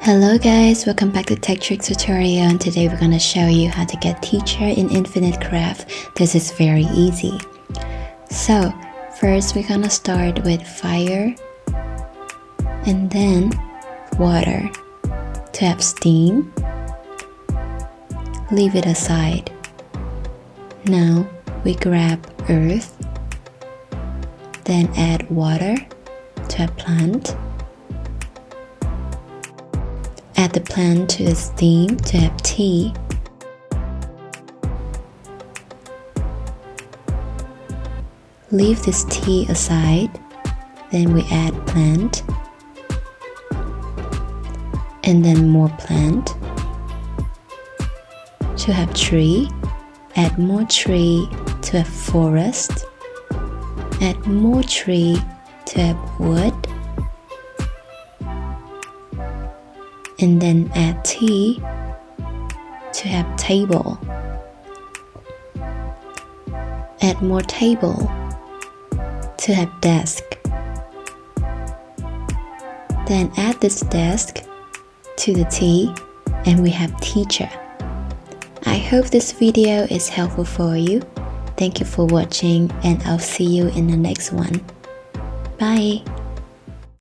Hello guys, welcome back to Tech Tricks tutorial, and today we're gonna show you how to get teacher in Infinite Craft. This is very easy. So first we're gonna start with fire and then water to have steam. Leave it aside. Now we grab earth, then add water to a plant. Add the plant to the steam to have tea. Leave this tea aside, then we add plant, and then more plant. To have tree, add more tree to have forest, add more tree to have wood, and then add tea to have table. Add more table to have desk. Then add this desk to the tea and we have teacher. I hope this video is helpful for you. Thank you for watching and I'll see you in the next one. Bye!